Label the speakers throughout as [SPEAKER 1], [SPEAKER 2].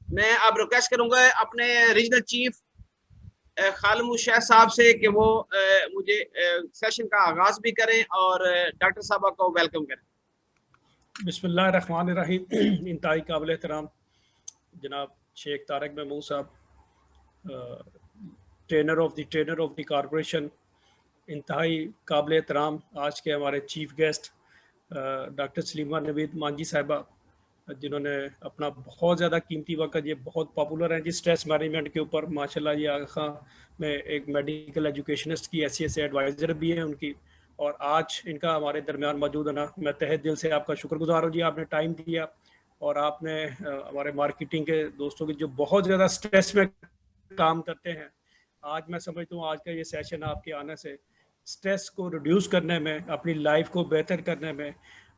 [SPEAKER 1] मैं अब रिक्वेस्ट करूंगा अपने रीजनल चीफ खालमूशा साहब से कि वो मुझे सेशन का आगाज भी करें और डॉक्टर साहबा को वेलकम करें।
[SPEAKER 2] बिस्मिल्लाहिर्रहमानिर्रहीम। इंतहाई काबिल एहतराम जनाब शेख तारक महमूद साहब, ट्रेनर ऑफ द कॉरपोरेशन, इंतहाई काबिल एहतराम आज के हमारे chief guest doctor Salima Naveed Manjhi साहिबा, जिन्होंने अपना बहुत ज़्यादा कीमती वक्त, ये बहुत पॉपुलर हैं जी स्ट्रेस मैनेजमेंट के ऊपर माशाल्लाह। ये आगा खां में एक मेडिकल एजुकेशनिस्ट की हैसियत से एडवाइज़र भी हैं उनकी, और आज इनका हमारे दरमियान मौजूद होना, मैं तहे दिल से आपका शुक्रगुजार हूँ जी। आपने टाइम दिया और आपने हमारे मार्केटिंग के दोस्तों की जो बहुत ज़्यादा स्ट्रेस में काम करते हैं, आज मैं समझता हूँ आज का ये सेशन आपके आने से स्ट्रेस को रिड्यूस करने में, अपनी लाइफ को बेहतर करने में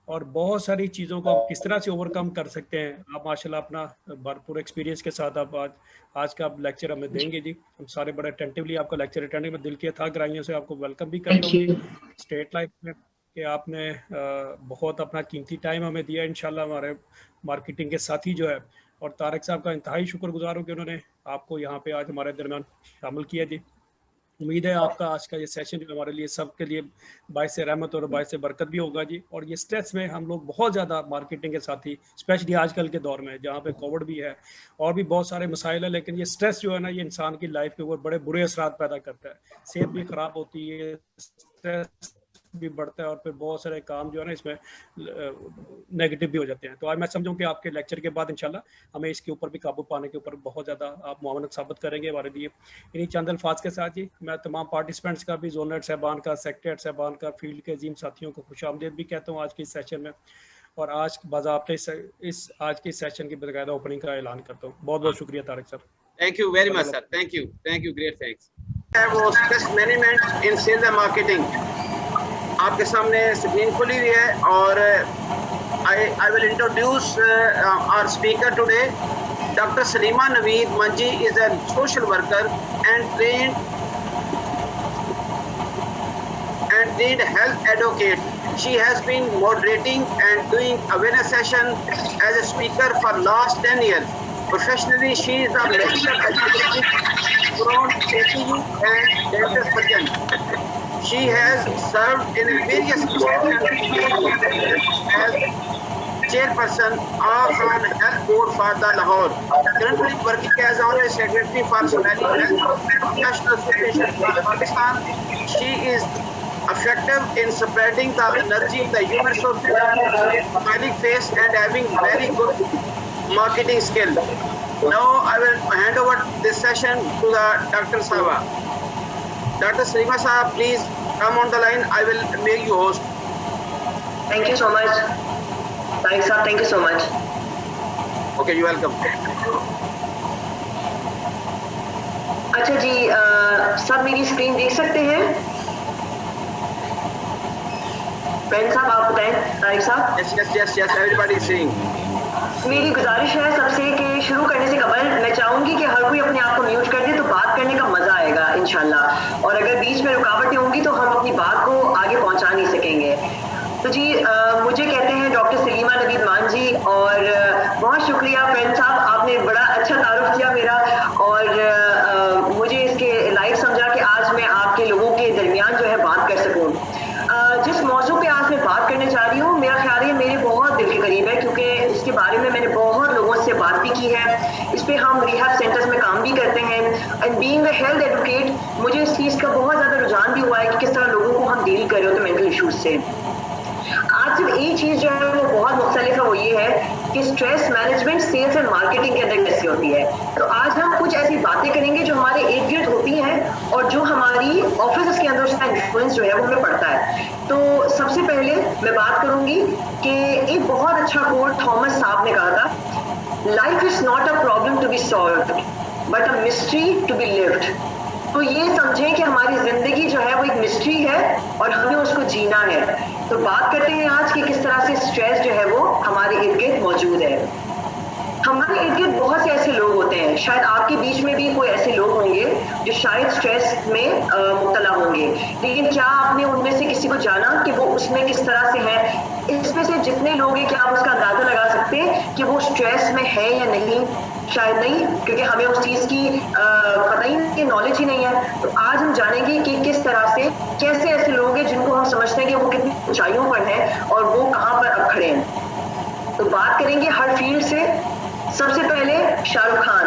[SPEAKER 2] और बहुत सारी चीज़ों को किस तरह से ओवरकम कर सकते हैं, आप माशाल्लाह अपना भरपूर एक्सपीरियंस के साथ आप आज का आप लेक्चर हमें देंगे जी। हम सारे बड़े अटेंटिवली आपका लेक्चर अटेंड में दिल की अथाह गहराइयों से आपको वेलकम भी करता हूँ जी स्टेट लाइफ में, कि आपने बहुत अपना कीमती टाइम हमें दिया। इंशाल्लाह हमारे मार्केटिंग के साथी जो है, और तारक साहब का इंतहाई शुक्रगुजार हूँ कि उन्होंने आपको यहाँ पे आज हमारे दरमियान शामिल किया जी। उम्मीद है आपका आज का ये सेशन जो हमारे लिए सबके लिए बाइस रहमत और बाइस बरकत भी होगा जी। और ये स्ट्रेस में हम लोग बहुत ज़्यादा मार्केटिंग के साथी, स्पेशली आजकल के दौर में जहाँ पे कोविड भी है और भी बहुत सारे मसाइल है, लेकिन ये स्ट्रेस जो है ना, ये इंसान की लाइफ के ऊपर बड़े बुरे असरात पैदा करता है। सेहत भी ख़राब होती है, स्ट्रेस भी बढ़ता है और फिर बहुत सारे काम जो है ना इसमें नेगेटिव भी हो जाते हैं। तो आज मैं समझूं कि आपके लेक्चर के बाद इंशाल्लाह हमें इसके ऊपर भी काबू पाने के ऊपर बहुत ज़्यादा आप मुआवनत साबित करेंगे हमारे लिए। इन्हीं चंद अल्फाज के साथ ही मैं तमाम पार्टिसिपेंट्स का भी, जोनर साहबान का, सेक्रेटरी साहबान का, फील्ड के अजीम साथियों को खुश आमदीद भी कहता हूँ आज के इस सेशन में। और आज बाज़ाब्ते इस आज के सेशन की बाकायदा ओपनिंग का ऐलान करता हूँ। बहुत बहुत शुक्रिया तारक साहब।
[SPEAKER 1] Thank you very much sir, thank you, great thanks. वो stress management in sales and marketing आपके सामने स्क्रीन खुली हुई है और I will introduce our speaker today. Dr. Salima Naveed Manji is a social worker and trained health advocate. She has been moderating and doing awareness session as a speaker for last 10 years. Professionally, she is a medical educator from APU and dental surgeon. She has served in various institutions as chairperson of an health board for the Lahore. Currently working as honorary secretary for Somali Health National Association of Pakistan. She is effective in spreading the energy, the human resources, smiling face, and having very good marketing skill. Now I will hand over this session to the Dr. Sahaba. Dr. Salima Sahab, please come on the line. I will make you host.
[SPEAKER 3] Thank you so much. Thanks, sir. Thank you so much.
[SPEAKER 1] Okay, you're welcome.
[SPEAKER 3] अच्छा जी, सब मेरी screen देख सकते हैं? Friend साहब आप बताएं, तारिक साहब?
[SPEAKER 1] Yes, everybody is seeing.
[SPEAKER 3] मेरी गुजारिश है सबसे कि शुरू करने से कबल मैं चाहूंगी कि हर कोई अपने आप को म्यूट कर दे, तो बात करने का मजा आएगा इंशाल्लाह। और अगर बीच में रुकावटें होंगी तो हम अपनी बात को आगे पहुंचा नहीं सकेंगे। तो जी मुझे कहते हैं डॉक्टर सलीमा नवीद मांझी, और बहुत शुक्रिया फ्रेंड साहब, आपने बड़ा अच्छा तारुफ किया मेरा, और मुझे इसके लायक समझा कि आज मैं आपके लोगों के दरमियान जो है बात कर सकूं। जिस मौजू पे आज मैं बात करने जा रही हूँ, मेरा ख्याल है मेरे बहुत दिल के करीब है, क्योंकि इसके बारे में मैंने बहुत लोगों से बात भी की है। इस पे हम रिहैब सेंटर्स में काम भी करते हैं, and being a health advocate मुझे इस चीज़ का बहुत ज़्यादा रुझान भी हुआ है कि किस तरह लोगों को हम डील कर रहे होते हैं मेंटल इशूज़ से। आज सिर्फ एक चीज़ जो है वो बहुत मुख्तलिफ है, वो ये है कि stress management sales and marketing के अंदर कैसे होती है। तो आज हम कुछ ऐसी बातें करेंगे जो हमारे इर्द गिर्द होती हैं और जो हमारी ऑफिस के अंदर उसका इन्फ्लुएंस जो है वो हमें पड़ता है। तो सबसे पहले मैं बात करूंगी कि एक बहुत अच्छा कोट थॉमस साहब ने कहा था, life is not a problem to be solved but a mystery to be lived. तो ये समझें कि हमारी जिंदगी जो है वो एक मिस्ट्री है और हमें उसको जीना है। तो बात करते हैं आज कि किस तरह से स्ट्रेस जो है वो हमारे इर्द गिर्द मौजूद है। हमारे इर्द गिर्द बहुत से ऐसे लोग होते हैं, शायद आपके बीच में भी कोई ऐसे लोग होंगे जो शायद स्ट्रेस में मुब्तला होंगे, लेकिन क्या आपने उनमें से किसी को जाना कि वो उसमें किस तरह से है? इसमें से जितने लोग हैं क्या आप उसका अंदाजा लगा सकते हैं कि वो स्ट्रेस में है या नहीं, शायद नहीं, क्योंकि हमें उस चीज़ की पता ही नहीं, नॉलेज ही नहीं है। तो आज हम जानेंगे कि किस तरह से, कैसे ऐसे लोग हैं जिनको हम समझते हैं कि वो कितनी ऊंचाइयों पर हैं और वो कहाँ पर अब खड़े हैं। तो बात करेंगे हर फील्ड से। सबसे पहले शाहरुख खान।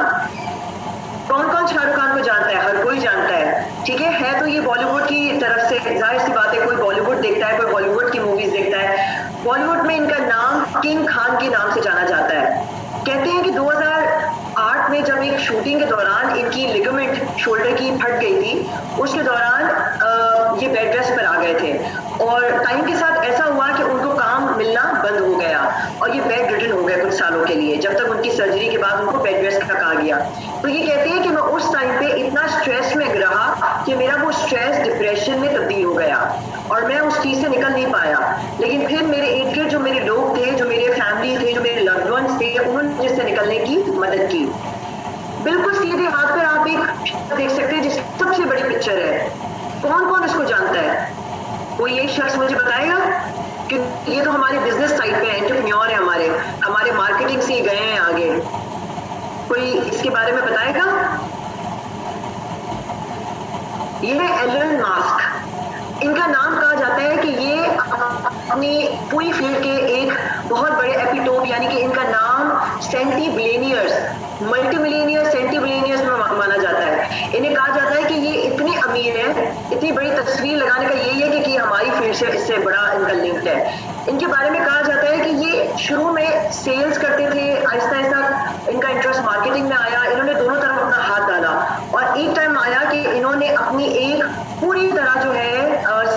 [SPEAKER 3] कौन कौन शाहरुख खान को जानता है? हर कोई जानता है, ठीक है तो ये बॉलीवुड की तरफ से जाहिर सी बात है, कोई बॉलीवुड देखता है, कोई बॉलीवुड की मूवीज देखता है। बॉलीवुड में इनका नाम किंग खान के नाम से जाना जाता है। कहते हैं कि 2008 में जब एक शूटिंग के दौरान इनकी लिगामेंट शोल्डर की फट गई थी, उसके दौरान ये बेड रेस्ट पर आ गए थे और टाइम के साथ ऐसा हुआ कि उनको काम मिलना बंद हो गया और ये बेड रिटन हो गए कुछ सालों के लिए, जब तक उनकी सर्जरी के बाद उनको बेड रेस्ट का कहा गया। तो ये कहते हैं कि मैं उस टाइम पे इतना स्ट्रेस में रहा कि मेरा वो स्ट्रेस डिप्रेशन में तब्दील हो गया और मैं उस चीज़ से निकल नहीं पाया। लेकिन फिर मेरे इर्द गिर्द जो मेरे लोग थे, जो मेरे फैमिली थे, जो मेरे लव्ड वंस थे, उन्होंने मुझे से निकलने की मदद की। बिल्कुल सीधे हाथ पर आप एक देख सकते हैं जिसकी सबसे बड़ी पिक्चर है। कौन कौन इसको जानता है? कोई एक शख्स मुझे बताएगा? कि ये तो हमारे बिजनेस साइड पे एंटरप्रेन्योर है, हमारे मार्केटिंग से गए हैं आगे। कोई इसके बारे में बताएगा? ये है एलन मस्क। इनका नाम कहा जाता है कि ये अपनी पूरी फील्ड के एक बहुत बड़े एपिटोप, यानी कि इनका नाम centi billionaires, multi millionaires, centi billionaires में माना जाता है। इन्हें कहा जाता है कि ये इतने अमीर हैं, इतनी बड़ी तस्वीर लगाने का यही है कि हमारी फील्ड से इससे बड़ा इनका लिंक है। इनके बारे में कहा जाता है कि ये शुरू में सेल्स करते थे, आहिस्ता आहिस्ता इनका इंटरेस्ट मार्केटिंग में आया, इन्होंने दोनों तरफ अपना हाथ डाला और एक टाइम आया कि इन्होंने अपनी एक पूरी तरह जो है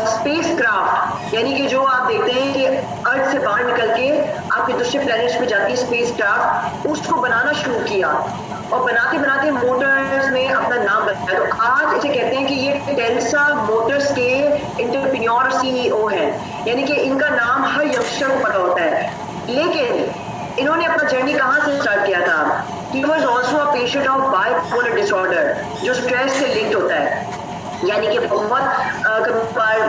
[SPEAKER 3] स्पेस क्राफ्ट, यानी कि जो आप देखते हैं कि अर्थ से बाहर निकल के आपके दूसरे प्लैनेट्स पे जाती है स्पेस क्राफ्ट, उसको बनाना शुरू किया और बनाते बनाते मोटर्स में अपना नाम बनाया। तो आज इसे कहते हैं कि ये टेस्ला मोटर्स के एंटरप्रेन्योर CEO हैं, यानी कि इनका नाम हर यंगस्टर को पता होता है। लेकिन इन्होंने अपना जर्नी कहाँ से स्टार्ट किया था? He was also a patient of bipolar disorder, जो स्ट्रेस से लिंक्ड होता है, यानी कि बहुत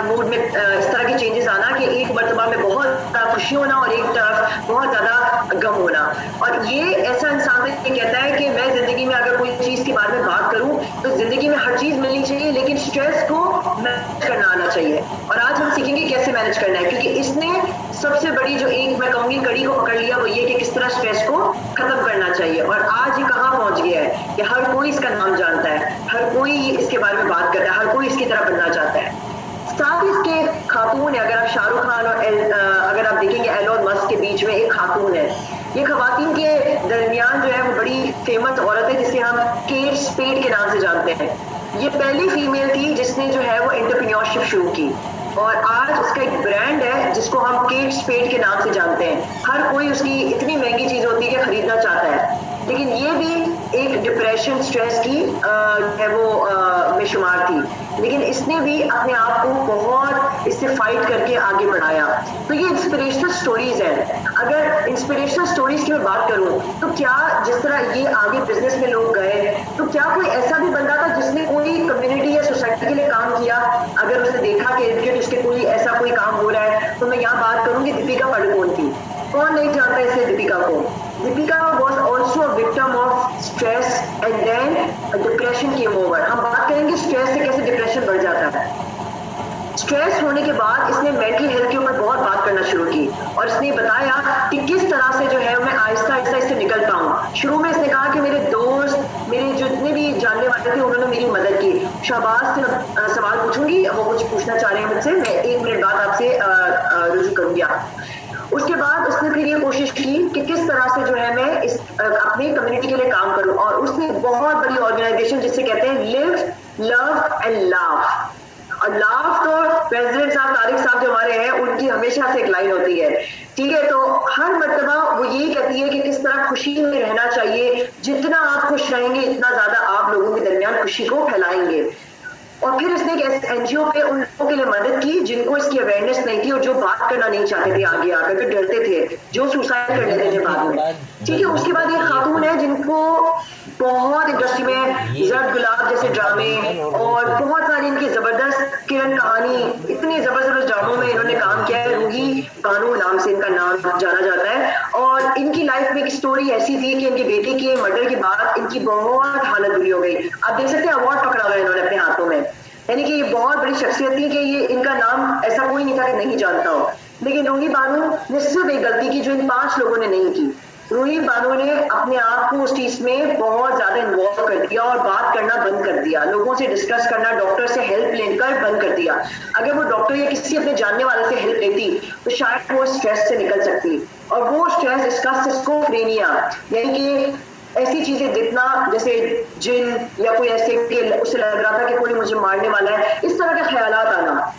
[SPEAKER 3] मूड में इस तरह के चेंजेस आना कि एक मरतबा में बहुत खुशी होना और एक तरफ बहुत ज़्यादा गम होना। और ये ऐसा इंसान है कि कहता है कि मैं ज़िंदगी में अगर कोई चीज़ के बारे में बात करूं तो ज़िंदगी में हर चीज़ मिलनी चाहिए, लेकिन स्ट्रेस को मैनेज करना आना चाहिए। और आज हम सीखेंगे कैसे मैनेज करना है, क्योंकि इसने सबसे बड़ी जो एक मैं कहूँगी कड़ी को पकड़ लिया, वो ये कि किस तरह स्ट्रेस को ख़त्म करना चाहिए। और आज ये कहाँ पहुँच गया है कि हर कोई इसका नाम जानता है, हर कोई इसके बारे में बात करता है, हर कोई इसकी तरह बनना चाहता है। साथ ही इसके खातून है, अगर आप शाहरुख खान और अगर आप देखेंगे एलोन मस्क के बीच में एक खातून है। ये खवातीन के दरमियान जो है वो बड़ी फेमस औरत है जिसे हम केट स्पेड के नाम से जानते हैं। ये पहली फीमेल थी जिसने जो है वो एंटरप्रेन्योरशिप शुरू की और आज उसका एक ब्रांड है जिसको हम केट स्पेड के नाम से जानते हैं। हर कोई उसकी इतनी महंगी चीज होती है कि खरीदना चाहता है, लेकिन ये भी एक डिप्रेशन स्ट्रेस की है वो में शुमार थी, लेकिन इसने भी अपने आप को बहुत इससे फाइट करके आगे बढ़ाया। तो ये इंस्पिरेशनल स्टोरीज हैं। अगर इंस्पिरेशनल स्टोरीज की मैं बात करूं तो क्या जिस तरह ये आगे बिजनेस में लोग गए, तो क्या कोई ऐसा भी बंदा था जिसने कोई कम्युनिटी या सोसाइटी के लिए काम किया? अगर उसने देखा कि उसके कोई ऐसा कोई काम हो रहा है, तो मैं यहाँ बात करूंगी दीपिका पादुकोण की। कौन नहीं जानता इसे दीपिका को? Deepika was also a victim of stress and then depression came over। हम बात करेंगे स्ट्रेस से कैसे डिप्रेशन बढ़ जाता है। स्ट्रेस होने के बाद इसने मेंटल हेल्थ के ऊपर बहुत बात करना शुरू की और इसने बताया कि किस तरह से जो है मैं आहिस्ता आहिस्ता इससे निकल पाऊँ। शुरू में इसने कहा कि मेरे दोस्त, मेरे जितने भी जानने वाले थे, उन्होंने मेरी मदद की। शहबाज से सवाल पूछूंगी, वो कुछ पूछना चाह रहे हैं मुझसे, मैं 1 मिनट बाद आपसे रुजू करूंगी। उसके बाद उसने फिर ये कोशिश की कि किस तरह से जो है मैं इस अपनी कम्युनिटी के लिए काम करूं और उसने बहुत बड़ी ऑर्गेनाइजेशन जिसे कहते हैं लिव लव एंड लाफ। और लाफ तो प्रेसिडेंट साहब तारिक साहब जो हमारे हैं उनकी हमेशा से एक लाइन होती है, ठीक है। तो हर मर्तबा वो यही कहती है कि किस तरह खुशी में रहना चाहिए, जितना आप खुश रहेंगे इतना ज्यादा आप लोगों के दरमियान खुशी को फैलाएंगे। और फिर इसने एक NGO पे उन लोगों के लिए मदद की जिनको इसकी अवेयरनेस नहीं थी और जो बात करना नहीं चाहते थे, आगे आकर के डरते थे, जो सुसाइड कर लेते थे बाद में, ठीक है। उसके बाद ये खातून हैं जिनको बहुत इंडस्ट्री में जर्द गुलाब जैसे ड्रामे और बहुत सारी इनकी जबरदस्त किरण कहानी, इतने जबरदस्त ड्रामों में इन्होंने काम किया है। रूही बानो नाम से इनका नाम जाना जाता है। और इनकी लाइफ में एक स्टोरी ऐसी थी कि इनके बेटे के मर्डर के बाद इनकी बहुत हालत बुरी हो गई। आप देख सकते हैं अवार्ड पकड़ा हुआ है इन्होंने अपने हाथों में, यानी कि ये बहुत बड़ी शख्सियत थी कि ये इनका नाम ऐसा कोई नहीं था कि नहीं जानता हो। लेकिन रूही बानो ने सिर्फ एक गलती की जो इन 5 लोगों ने नहीं की। रूही बानो ने अपने आप को उस चीज में बहुत ज्यादा इन्वॉल्व कर दिया और बात करना बंद कर दिया, लोगों से डिस्कस करना, डॉक्टर से हेल्प लेकर बंद कर दिया। अगर वो डॉक्टर या किसी अपने जानने वाले से हेल्प लेती तो शायद वो स्ट्रेस से निकल सकती। और वो स्ट्रेस इसका सिस्कोफ्रेनिया, यानी कि ऐसी चीजें दिखना जैसे जिन या कोई ऐसे कि उसे लग रहा था कि कोई मुझे मारने वाला है, इस तरह के ख्यालात आना,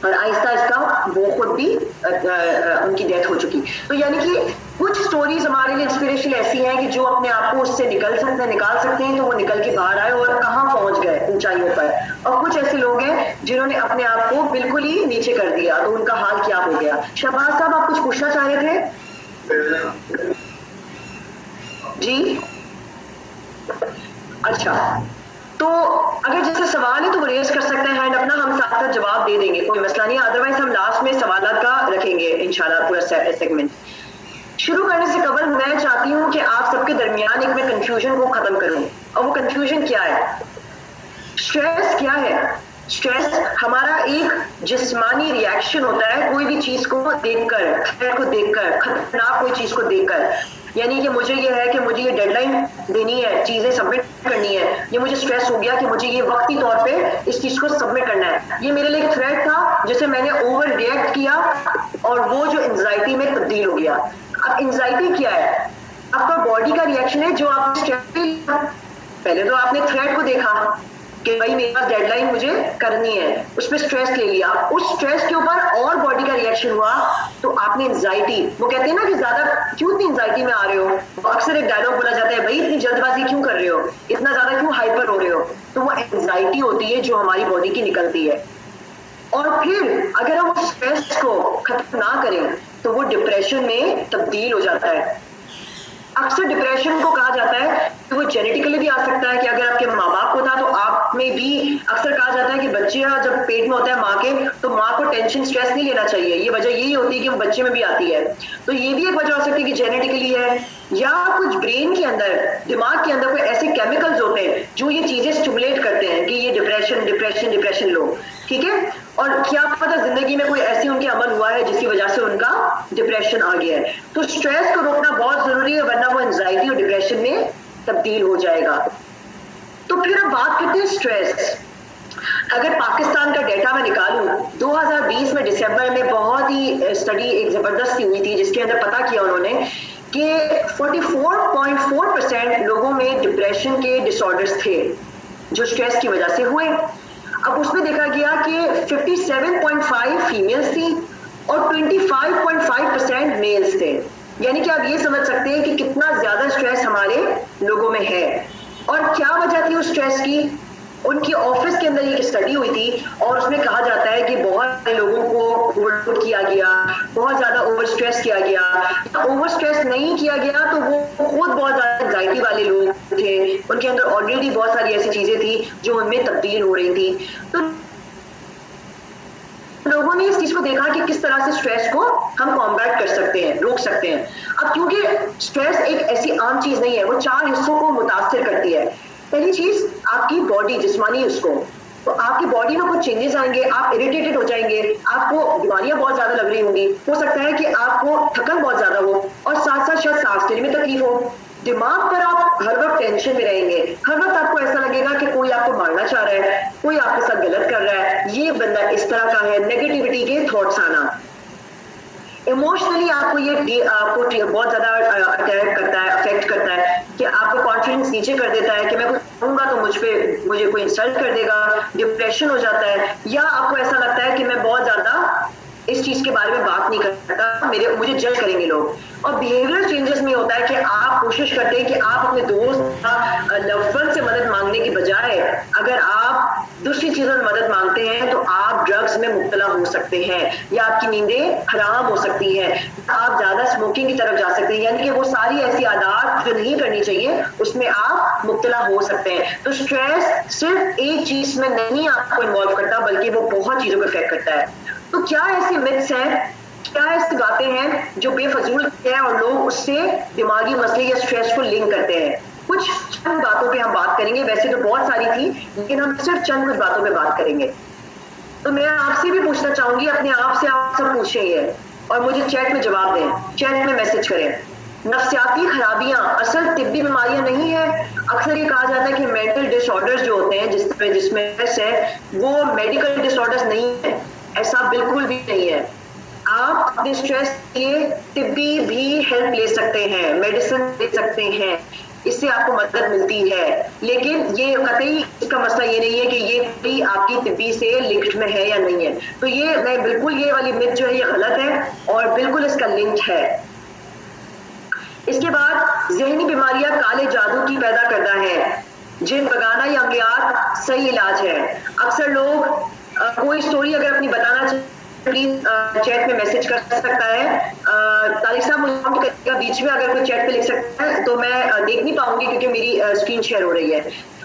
[SPEAKER 3] और आहिस्ता आहिस्ता वो खुद भी उनकी डेथ हो चुकी। तो यानी कि कुछ स्टोरीज हमारे लिए इंस्पिरेशन ऐसी हैं कि जो अपने आप को उससे निकाल सकते हैं तो वो निकल के बाहर आए और कहाँ पहुंच गए ऊंचाइयों पर। और कुछ ऐसे लोग हैं जिन्होंने अपने आप को बिल्कुल ही नीचे कर दिया, तो उनका हाल क्या हो गया। शहबाज साहब, आप कुछ पूछना चाह रहे थे? जी अच्छा, तो अगर जैसे सवाल है तो वो रेज कर सकते हैं हैंड अपना, हम साथ साथ जवाब दे देंगे, कोई मसला नहीं। अदरवाइज हम लास्ट में सवालात का रखेंगे इंशाल्लाह पूरा सेगमेंट। शुरू करने से कबल मैं चाहती हूँ कि आप सबके दरमियान एक मैं कंफ्यूजन को खत्म करूँ। और वो कंफ्यूजन क्या है? स्ट्रेस क्या है? स्ट्रेस हमारा एक जिस्मानी रिएक्शन होता है कोई भी चीज को देखकर, थ्रेट को देखकर, खतरनाक कोई चीज को देखकर। यानी कि मुझे ये है कि मुझे ये डेडलाइन देनी है, चीजें सबमिट करनी है, ये मुझे स्ट्रेस हो गया कि मुझे ये वक्ती तौर पे इस चीज को सबमिट करना है। ये मेरे लिए एक थ्रेट था जिसे मैंने ओवर रिएक्ट किया और वो जो एंजाइटी में तब्दील हो गया। अब एंजाइटी क्या है? आपका बॉडी का रिएक्शन है जो आप पहले तो आपने थ्रेट को देखा कि भाई मेरे पास डेडलाइन मुझे करनी है, उसमें स्ट्रेस ले लिया, उस स्ट्रेस के ऊपर और बॉडी का रिएक्शन हुआ तो आपने एंजाइटी, वो कहते हैं ना कि ज्यादा क्यों इतनी एंजाइटी में आ रहे हो, अक्सर एक डायलॉग बोला जाता है भाई इतनी जल्दबाजी क्यों कर रहे हो, इतना ज्यादा क्यों हाइपर हो रहे हो, तो वो एंजाइटी होती है जो हमारी बॉडी की निकलती है। और फिर अगर हम उस स्ट्रेस को खत्म ना करें तो वो डिप्रेशन में तब्दील हो जाता है। अक्सर डिप्रेशन को कहा जाता है कि वो जेनेटिकली भी आ सकता है कि अगर आपके माँ बाप को था तो आप में भी, अक्सर कहा जाता है कि बच्चे जब पेट में होता है माँ के तो माँ को टेंशन स्ट्रेस नहीं लेना चाहिए, ये वजह यही होती है कि वो बच्चे में भी आती है। तो ये भी एक वजह हो सकती है कि जेनेटिकली है, या कुछ ब्रेन के अंदर, दिमाग के अंदर कोई ऐसे केमिकल्स होते हैं जो ये चीजें स्टिमुलेट करते हैं कि ये डिप्रेशन डिप्रेशन डिप्रेशन लो, ठीक है। और क्या पता जिंदगी में कोई ऐसी उनके अमल हुआ है जिसकी वजह से उनका डिप्रेशन आ गया है। तो स्ट्रेस को रोकना बहुत जरूरी है, वरना वो एंजाइटी और डिप्रेशन में तब्दील हो जाएगा। तो फिर अब बात करते हैं स्ट्रेस। अगर पाकिस्तान का डेटा मैं निकालूं, 2020 में दिसंबर में बहुत ही स्टडी एक जबरदस्त हुई थी जिसके अंदर पता किया उन्होंने कि 44.4% लोगों में डिप्रेशन के डिसऑर्डर्स थे जो स्ट्रेस की वजह से हुए। अब उसमें देखा गया कि 57.5 फीमेल्स थी और 25.5% मेल्स थे। यानी कि आप ये समझ सकते हैं कि कितना ज्यादा स्ट्रेस हमारे लोगों में है। और क्या वजह थी उस स्ट्रेस की? उनकी ऑफिस के अंदर एक स्टडी हुई थी और उसमें कहा जाता है कि बहुत सारे लोगों को ओवरलोड किया गया, बहुत ज्यादा ओवर स्ट्रेस किया गया। ओवर स्ट्रेस नहीं किया गया तो वो खुद बहुत ज्यादा एंजाइटी वाले लोग थे, उनके अंदर ऑलरेडी बहुत सारी ऐसी चीजें थी जो उनमें तब्दील हो रही थी। तो लोगों ने इस चीज को देखा कि किस तरह से स्ट्रेस को हम कॉम्बैट कर सकते हैं, रोक सकते हैं। अब क्योंकि स्ट्रेस एक ऐसी आम चीज नहीं है, वो 4 हिस्सों को मुतासिर करती है। पहली चीज आपकी बॉडी, जिस्मानी उसको, तो आपकी बॉडी में कुछ चेंजेस आएंगे, आप इरिटेटेड हो जाएंगे, आपको बीमारियां बहुत ज्यादा लग रही होंगी, हो सकता है कि आपको थकन बहुत ज्यादा हो और साथ साथ शायद सांस लेने में तकलीफ हो। दिमाग पर आप हर वक्त टेंशन में रहेंगे, हर वक्त आपको ऐसा लगेगा कि कोई आपको मारना चाह रहा है, कोई आपके साथ गलत कर रहा है, ये बंदा इस तरह का है, नेगेटिविटी के थॉट्स आना। इमोशनली आपको ये आपको बहुत ज्यादा अटैक करता है, अफेक्ट करता है कि आपको कॉन्फिडेंस नीचे कर देता है कि मैं कुछ कहूंगा तो मुझे कोई इंसल्ट कर देगा, डिप्रेशन हो जाता है, या आपको ऐसा लगता है कि मैं बहुत ज्यादा इस चीज के बारे में बात नहीं करता, मुझे जज करेंगे लोग। और बिहेवियर चेंजेस में होता है कि आप कोशिश करते हैं कि आप अपने दोस्त या लव्ड वन से मदद मांगने की बजाय अगर आप दूसरी चीजों में मदद मांगते हैं तो आप ड्रग्स में मुब्तला हो सकते हैं, या आपकी नींदें खराब हो सकती हैं, आप ज्यादा स्मोकिंग की तरफ जा सकते हैं, यानी कि वो सारी ऐसी आदत जो नहीं करनी चाहिए उसमें आप मुब्तला हो सकते हैं। तो स्ट्रेस सिर्फ एक चीज में नहीं आपको इन्वॉल्व करता, बल्कि वो बहुत चीजों को इफेक्ट करता है। तो क्या ऐसी मिथ्स हैं, क्या ऐसी बातें हैं जो बेफजूल है और लोग उससे दिमागी मसले या स्ट्रेस को लिंक करते हैं? कुछ चंद बातों पे हम बात करेंगे, वैसे तो बहुत सारी थी लेकिन हम सिर्फ चंद कुछ बातों पे बात करेंगे। तो मैं आपसे भी पूछना चाहूंगी, अपने आप से आप सब पूछेंगे और मुझे चैट में जवाब दें, चैट में मैसेज करें। नफ्सियाती खराबियां असल तिब्बी बीमारियां नहीं है। अक्सर ये कहा जाता है कि मेंटल डिसऑर्डर्स जो होते हैं जिसमें स्ट्रेस है वो मेडिकल डिसऑर्डर्स नहीं है, ऐसा बिल्कुल भी नहीं है। आप अपने स्ट्रेस के लिए तिब्बी भी हेल्प ले सकते हैं, मेडिसिन ले सकते हैं, इससे आपको मदद मिलती है। लेकिन ये कतई इसका मसला ये नहीं है कि ये भी आपकी तिब्बी से लिंक्ड में है या नहीं है। तो ये मैं बिल्कुल ये वाली मिथ जो है ये गलत है और बिल्कुल इसका लिंक है। इसके बाद जहनी बीमारियां काले जादू की पैदा करता है, जिन बगाना या अमलियात सही इलाज है। अक्सर लोग कोई स्टोरी अगर अपनी बताना चाहे प्लीज चैट में मैसेज कर सकता है। तारिक साहब मुझे करेगा बीच में, अगर कोई चैट पे लिख सकता है तो मैं देख नहीं पाऊंगी क्योंकि मेरी स्क्रीन शेयर हो रही है।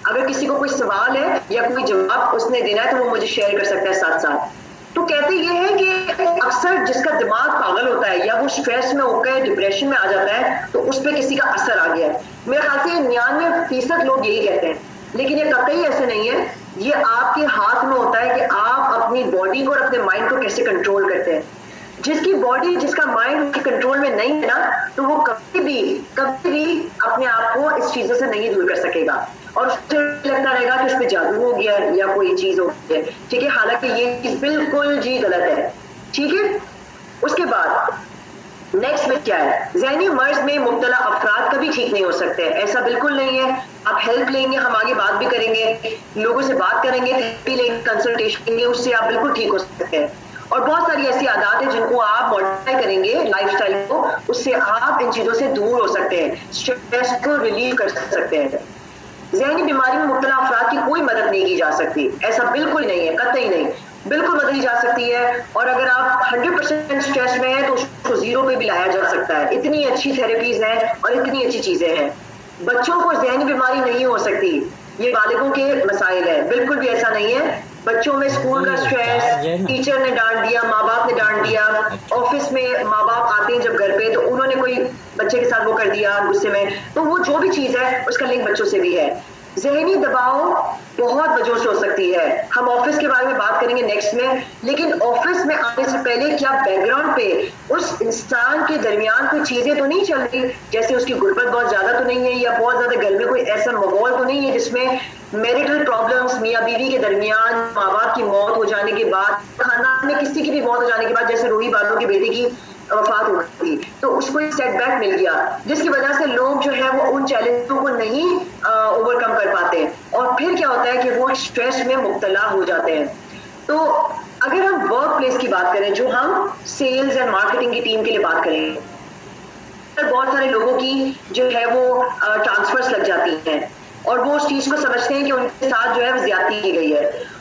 [SPEAKER 3] अगर किसी को कोई सवाल है या कोई जवाब उसने देना है तो वो मुझे शेयर कर सकता है साथ साथ। तो कहते ये है कि अक्सर जिसका दिमाग पागल होता है या वो स्ट्रेस में होकर डिप्रेशन में आ जाता है तो उस पर किसी का असर आ गया है। मेरे ख्याल से 99% लोग यही कहते हैं, लेकिन ये कतई ऐसे नहीं है। ये आपके हाथ में होता है कि आप अपनी बॉडी को और अपने माइंड को कैसे कंट्रोल करते हैं। जिसकी बॉडी जिसका माइंड उसके कंट्रोल में नहीं है ना, तो वो कभी भी अपने आप को इस चीजों से नहीं दूर कर सकेगा और उससे लगता रहेगा कि उस पर जादू हो गया या कोई चीज हो गई है। ठीक है, हालांकि ये चीज बिल्कुल जी गलत है। ठीक है, उसके बाद नेक्स्ट में क्या है, ज़हनी मर्ज में मुब्तला अफराद कभी ठीक नहीं हो सकते, ऐसा बिल्कुल नहीं है। आप हेल्प लेंगे, हम आगे बात भी करेंगे, लोगों से बात करेंगे, थेरेपी लेंगे, कंसल्टेशन लेंगे, उससे आप बिल्कुल ठीक हो सकते हैं। और बहुत सारी ऐसी आदत है जिनको आप मॉडिफाई करेंगे लाइफस्टाइल को, उससे आप इन चीजों से दूर हो सकते हैं, स्ट्रेस को रिलीव कर सकते हैं। ज़हनी बीमारी में मुब्तला अफराद की कोई मदद नहीं की जा सकती, ऐसा बिल्कुल नहीं है, कतई नहीं, बिल्कुल मदद दी जा सकती है। और अगर आप 100% स्ट्रेस में हैं तो उसको 0 पे भी लाया जा सकता है। इतनी अच्छी थेरेपीज हैं और इतनी अच्छी चीजें हैं। बच्चों को ज़हनी बीमारी नहीं हो सकती, ये बालिगों के मसाइल है, बिल्कुल भी ऐसा नहीं है। बच्चों में स्कूल का स्ट्रेस, टीचर ने डांट दिया, माँ बाप ने डांट दिया, ऑफिस में माँ बाप आते हैं जब घर पे तो उन्होंने कोई बच्चे के साथ वो कर दिया गुस्से में, तो वो जो भी चीज है उसका लिंक बच्चों से भी है। ज़हनी दबाव बहुत वजहों से हो सकती है, हम ऑफिस के बारे में बात करेंगे नेक्स्ट में, लेकिन ऑफिस में आने से पहले क्या बैकग्राउंड पे उस इंसान के दरमियान कोई चीजें तो नहीं चल रही, जैसे उसकी गुर्बत बहुत ज्यादा तो नहीं है या बहुत ज्यादा घर में कोई ऐसा माहौल तो नहीं है जिसमें मैरिटल प्रॉब्लम्स, मियाँ बीवी के दरमियान, माँ बाप की मौत हो जाने के बाद, खानदान में किसी की भी मौत हो जाने के बाद, जैसे रूही बानो की बेटी की वफात हो गई तो उसको एक सेटबैक मिल गया जिसकी वजह से लोग जो है वो उन चैलेंजों को नहीं ओवरकम कर पाते और फिर क्या होता है कि वो स्ट्रेस में मुब्तला हो जाते हैं। तो अगर हम वर्क प्लेस की बात करें, जो हम सेल्स एंड मार्केटिंग की टीम के लिए बात करें, बहुत सारे लोगों की जो है वो ट्रांसफर्स लग जाती हैं और वो उस चीज को समझते हैं कि उनके साथ जो है वो ज्यादती की गई है।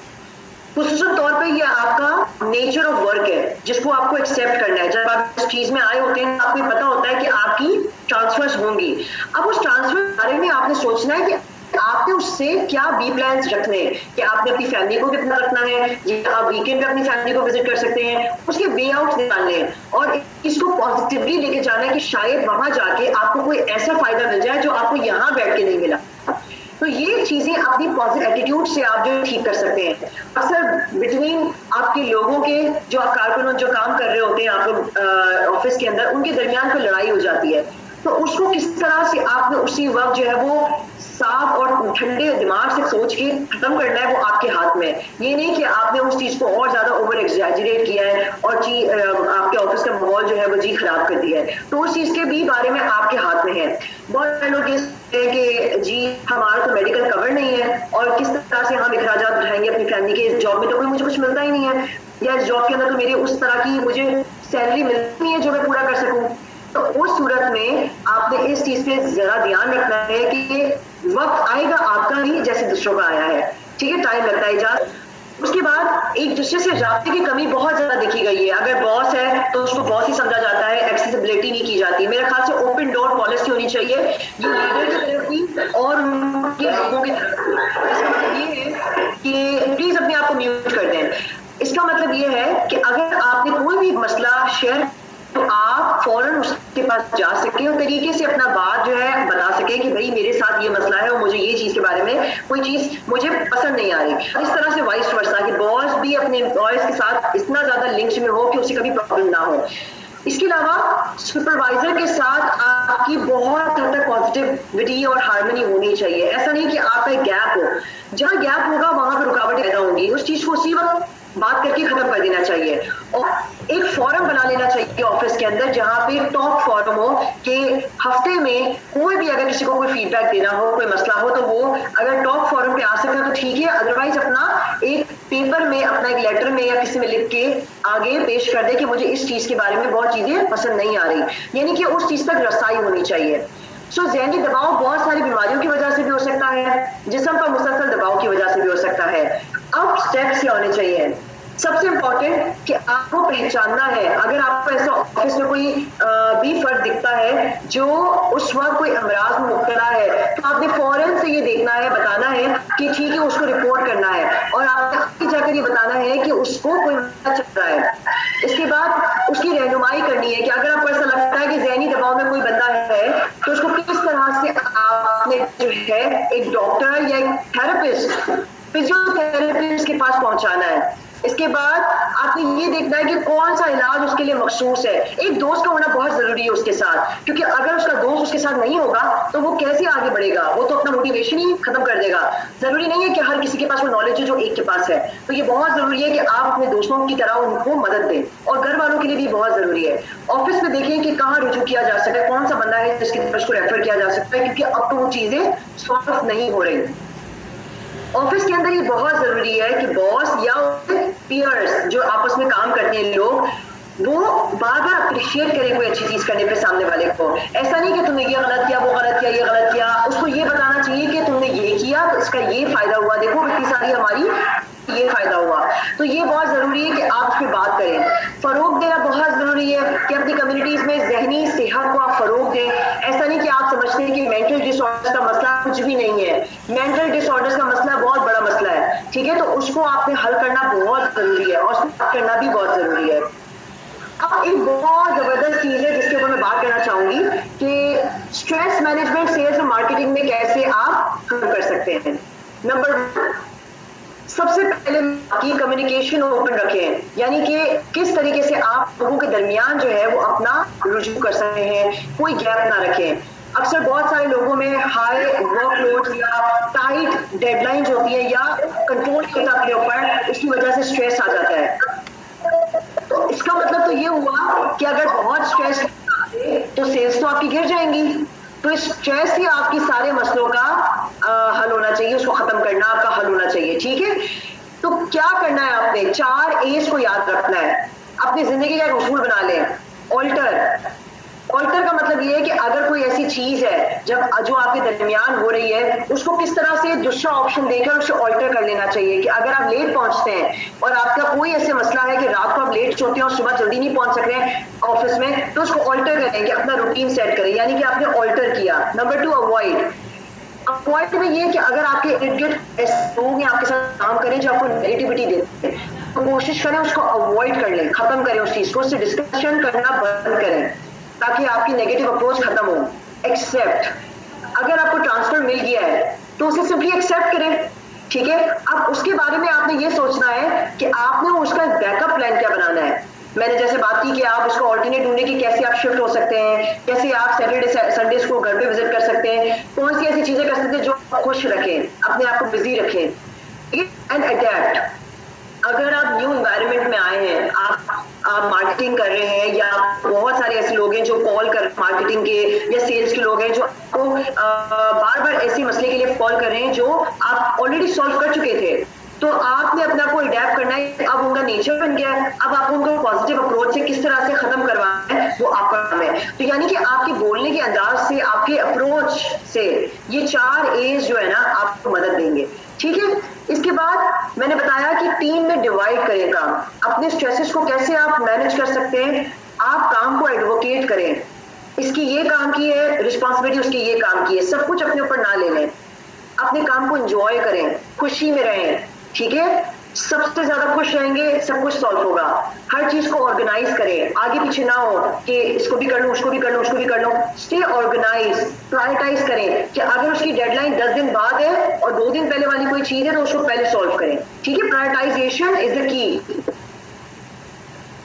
[SPEAKER 3] खुसूसन तौर पे ये आपका नेचर ऑफ वर्क है जिसको आपको एक्सेप्ट करना है। जब आप इस चीज में आए होते हैं आपको पता होता है कि आपकी ट्रांसफर्स होंगी। अब उस ट्रांसफर के बारे में आपने सोचना है कि आपने उससे क्या बी प्लान्स रखने हैं, कि आपने अपनी फैमिली को कितना रखना है, या आप वीकेंड पे अपनी फैमिली को विजिट कर सकते हैं, उसके वे आउट निकालने हैं और इसको पॉजिटिवली लेके जाना है कि शायद वहां जाके आपको कोई ऐसा फायदा मिल जाए जो आपको यहाँ बैठ के नहीं मिला। तो ये चीजें अपनी पॉजिटिव एटीट्यूड से आप जो ठीक कर सकते हैं। अक्सर बिटवीन आपके लोगों के जो कारकुन जो काम कर रहे होते हैं आप ऑफिस के अंदर, उनके दरमियान कोई लड़ाई हो जाती है तो उसको किस तरह से आपने उसी वक्त जो है वो साफ और ठंडे दिमाग से सोच के खत्म करना है, वो आपके हाथ में। ये नहीं कि आपने उस चीज को और ज्यादा ओवर एग्जैजरेट किया है और जी आपके ऑफिस का माहौल जो है वो जी खराब कर दिया है, तो उस चीज के भी बारे में आपके हाथ में है। बहुत सारे लोग ये कहते हैं कि जी हमारा तो मेडिकल कवर नहीं है और किस तरह से हम अखराजात उठाएंगे अपनी फैमिली के, इस जॉब में तो कोई मुझे कुछ मिलता ही नहीं है या इस जॉब के अंदर तो मेरी उस तरह की मुझे सैलरी मिलती नहीं है जो मैं पूरा कर सकूं। तो उस सूरत में आपने इस चीज पे जरा ध्यान रखना है कि वक्त आएगा आपका ही जैसे दूसरों का आया है, ठीक है, टाइम लगता है इजाज़त। उसके बाद एक दूसरे से राब्ते की कमी बहुत ज्यादा देखी गई है। अगर बॉस है तो उसको बॉस ही समझा जाता है, एक्सेसिबिलिटी नहीं की जाती। मेरे ख्याल से ओपन डोर पॉलिसी होनी चाहिए जो लीडर की तरफ भी और उनके लोगों की तरफ। इसका मतलब ये है कि प्लीज अपने आप को म्यूट कर दें। इसका मतलब ये है कि अगर आपने कोई भी मसला शेयर तो आप फौरन उसके पास जा सके और तरीके से अपना बात जो है बता सके कि भाई मेरे साथ ये मसला है और मुझे ये चीज के बारे में कोई चीज मुझे पसंद नहीं आ रही। इस तरह से वाइस वर्सा कि बॉस भी अपने एम्प्लॉयज के साथ इतना ज्यादा लिंक्स में हो कि उसे कभी प्रॉब्लम ना हो। इसके अलावा सुपरवाइजर के साथ आपकी बहुत हद तक पॉजिटिविटी और हार्मनी होनी चाहिए। ऐसा नहीं कि आपका एक गैप हो, जहाँ गैप होगा वहां पर रुकावटें पैदा होंगी, उस चीज को उसी वक्त बात करके खत्म कर देना चाहिए। और एक फोरम बना लेना चाहिए ऑफिस के अंदर जहां पे टॉप फोरम हो कि हफ्ते में कोई भी अगर किसी को कोई फीडबैक देना हो, कोई मसला हो, तो वो अगर टॉप फोरम पे आ सकता है तो ठीक है, अदरवाइज अपना एक पेपर में, अपना एक लेटर में या किसी में लिख के आगे पेश कर दे कि मुझे इस चीज के बारे में बहुत चीजें पसंद नहीं आ रही, यानी कि उस चीज तक रसाई होनी चाहिए। ज़हनी दबाव बहुत सारी बीमारियों की वजह से भी हो सकता है, जिस्म पर मुसलसल दबाव की वजह से भी हो सकता है। अब स्टेप्स क्या होने चाहिए? सबसे इम्पोर्टेंट कि आपको पहचानना है, अगर आपको ऐसा ऑफिस में कोई भी फर्द दिखता है जो उस वक्त कोई अमराज में मुब्तला है, तो आपने फौरन से ये देखना है, बताना है कि ठीक है, उसको रिपोर्ट करना है और आपने आगे जाकर ये बताना है कि उसको कोई मसला चल रहा है। इसके बाद उसकी रहनुमाई करनी है कि अगर आपको ऐसा लगता है कि ज़हनी दबाव में कोई बंदा है तो उसको किस तरह से आपने जो है एक डॉक्टर या एक थेरेपिस्ट, फिजियोथेरेपिस्ट के पास पहुंचाना है। इसके बाद आपने ये देखना है कि कौन सा इलाज उसके लिए मखसूस है। एक दोस्त का होना बहुत जरूरी है उसके साथ, क्योंकि अगर उसका दोस्त उसके साथ नहीं होगा तो वो कैसे आगे बढ़ेगा, वो तो अपना मोटिवेशन ही खत्म कर देगा। जरूरी नहीं है कि हर किसी के पास वो नॉलेज है जो एक के पास है, तो ये बहुत जरूरी है कि आप अपने दोस्तों की तरह उनको मदद दें, और घर वालों के लिए भी बहुत जरूरी है। ऑफिस में देखें कि कहाँ रुजू किया जा सकता है, कौन सा बंदा है जिसकी तरफ उसको रेफर किया जा सकता है, क्योंकि अब तो वो चीजें सॉल्व नहीं हो रही। ऑफिस के अंदर ये बहुत जरूरी है कि बॉस या पीयर्स जो आपस में काम करते हैं लोग, वो बार बार अप्रिशिएट करें कोई अच्छी चीज करने पे सामने वाले को। ऐसा नहीं कि तुमने ये गलत किया, वो गलत किया, ये गलत किया, उसको ये बताना चाहिए कि तुमने ये किया तो इसका ये फायदा हुआ, देखो इतनी सारी हमारी ये फायदा हुआ। तो ये बहुत जरूरी है कि आप उस पर बात करें। फरोग देना बहुत जरूरी है कि अपनी कम्युनिटीज में जहनी सेहत को आप फरोग दें। ऐसा नहीं कि आप समझते हैं कि मेंटल डिसऑर्डर्स का मसला कुछ भी नहीं है, मेंटल डिसऑर्डर्स का मसला बहुत बड़ा मसला है, ठीक है, तो उसको आपने हल करना बहुत जरूरी है और उसको करना भी बहुत जरूरी है। अब एक बहुत जबरदस्त चीज है जिसके ऊपर मैं बात करना चाहूंगी कि स्ट्रेस मैनेजमेंट सेल्स और मार्केटिंग में कैसे आप कर सकते हैं। नंबर सबसे पहले की कम्युनिकेशन ओपन रखें, यानी कि किस तरीके से आप लोगों के दरमियान जो है वो अपना रुजू कर सकते हैं, कोई गैप ना रखें। अक्सर बहुत सारे लोगों में हाई वर्कलोड या टाइट डेडलाइंस होती है या कंट्रोल नहीं होता अपने ऊपर, उसकी वजह से स्ट्रेस आ जाता है। तो इसका मतलब तो ये हुआ कि अगर बहुत स्ट्रेस तो सेल्स तो आपकी गिर जाएंगी। तो इस स्ट्रेस ही आपकी सारे मसलों का हल होना चाहिए, उसको खत्म करना आपका हल होना चाहिए, ठीक है। तो क्या करना है, आपने 4 A's को याद रखना है, अपनी जिंदगी का एक उसूल बना लें। ऑल्टर का मतलब ये है कि अगर कोई ऐसी चीज है जब जो आपके दरमियान हो रही है, उसको किस तरह से दूसरा ऑप्शन देकर उसे ऑल्टर कर लेना चाहिए। कि अगर आप लेट पहुंचते हैं और आपका कोई ऐसे मसला है कि रात को आप लेट सोते हैं और सुबह जल्दी नहीं पहुंच सक रहे हैं ऑफिस में, तो उसको ऑल्टर करें कि अपना रूटीन सेट करें, यानी कि आपने ऑल्टर किया। नंबर 2 अवॉइड में ये कि अगर आपके इर्द गिर्द ऐसे लोग हैं आपके साथ काम करें जो आपको नेगेटिविटी देते हैं, तो कोशिश करें उसको अवॉइड कर लें, खत्म करें उस चीज को, उससे डिस्कशन करना बंद करें ताकि आपकी नेगेटिव अप्रोच खत्म हो। एक्सेप्ट, अगर आपको ट्रांसफर मिल गया है तो उसे सिंपली एक्सेप्ट करें, ठीक है। अब उसके बारे में आपने ये सोचना है कि आपने उसका बैकअप प्लान क्या बनाना है। मैंने जैसे बात की कि आप उसको ऑल्टरनेट ढूंढने की कैसे आप शिफ्ट हो सकते हैं, कैसे आप सैटरडे संडेज को घर पे विजिट कर सकते हैं, कौन सी ऐसी चीजें कर सकते हैं जो खुश रखें, अपने आप को बिजी रखें, एंड अडेप्ट। अगर आप न्यू एनवायरनमेंट में आए हैं, आप मार्केटिंग कर रहे हैं, या बहुत सारे ऐसे लोग हैं जो कॉल कर मार्केटिंग के या सेल्स के लोग हैं जो आपको बार बार ऐसे मसले के लिए कॉल कर रहे हैं जो आप ऑलरेडी सॉल्व कर चुके थे, तो आपने अपने आप को अडेप्ट करना है। अब उनका नेचर बन गया है, अब आप उनको पॉजिटिव अप्रोच से किस तरह से खत्म करवाना है वो आपका काम है। तो यानी कि आपके बोलने के अंदाज से, आपके अप्रोच से ये 4 A's जो है ना आपको मदद देंगे, ठीक है। इसके बाद मैंने बताया कि टीम में डिवाइड करें काम, अपने स्ट्रेसेस को कैसे आप मैनेज कर सकते हैं। आप काम को एडवोकेट करें, इसकी ये काम की है रिस्पॉन्सिबिलिटी, उसकी ये काम की है, सब कुछ अपने ऊपर ना ले लें। अपने काम को एंजॉय करें, खुशी में रहें, ठीक है। सबसे ज्यादा खुश रहेंगे, सब कुछ सॉल्व होगा। हर चीज को ऑर्गेनाइज करें, आगे पीछे ना हो कि इसको भी कर लूं, उसको भी कर लूं, उसको भी कर लूं। स्टे ऑर्गेनाइज, प्रायोरिटाइज करें कि अगर उसकी डेडलाइन 10 दिन बाद है और 2 दिन पहले वाली कोई चीज है तो उसको पहले सॉल्व करें, ठीक है। Prioritisation is the key.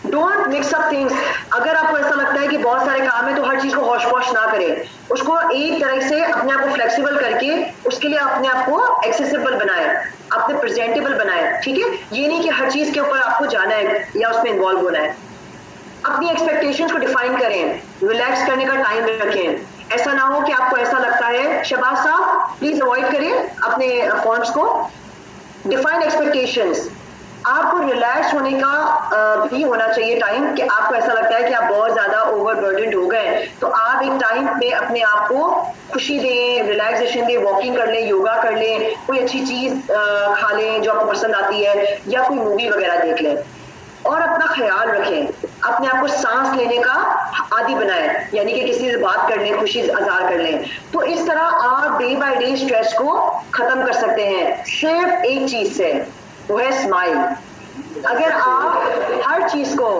[SPEAKER 3] Don't mix up things. अगर आपको ऐसा लगता है कि बहुत सारे काम है तो हर चीज को होश पोश ना करें, उसको एक तरह से अपने आप को फ्लेक्सिबल करके उसके लिए अपने आप को एक्सेसिबल बनाए, अपने प्रेजेंटेबल बनाए, ठीक है। ये नहीं कि हर चीज के ऊपर आपको जाना है या उसमें इन्वॉल्व होना है। अपनी एक्सपेक्टेशंस को डिफाइन करें, रिलैक्स करने का टाइम रखें। ऐसा ना हो कि आपको ऐसा लगता है, शहबाज साहब प्लीज अवॉइड करें अपने फॉन्ट्स को। Define expectations. आपको रिलैक्स होने का भी होना चाहिए टाइम, कि आपको ऐसा लगता है कि आप बहुत ज्यादा ओवरबर्डन्ड हो गए तो आप एक टाइम पे अपने आप को खुशी दें, रिलैक्सेशन दें, वॉकिंग कर लें, योगा कर लें, कोई अच्छी चीज खा लें जो आपको पसंद आती है, या कोई मूवी वगैरह देख लें। और अपना ख्याल रखें, अपने आप को सांस लेने का आदी बनाएं, यानी कि किसी से बात कर लें, खुशी इजहार कर लें। तो इस तरह आप डे बाय डे स्ट्रेस को खत्म कर सकते हैं सिर्फ एक चीज से, वो है स्माइल। अगर आप हर चीज को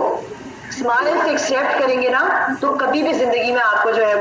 [SPEAKER 3] स्माइल से एक्सेप्ट करेंगे ना तो कभी भी जिंदगी में आपको जो है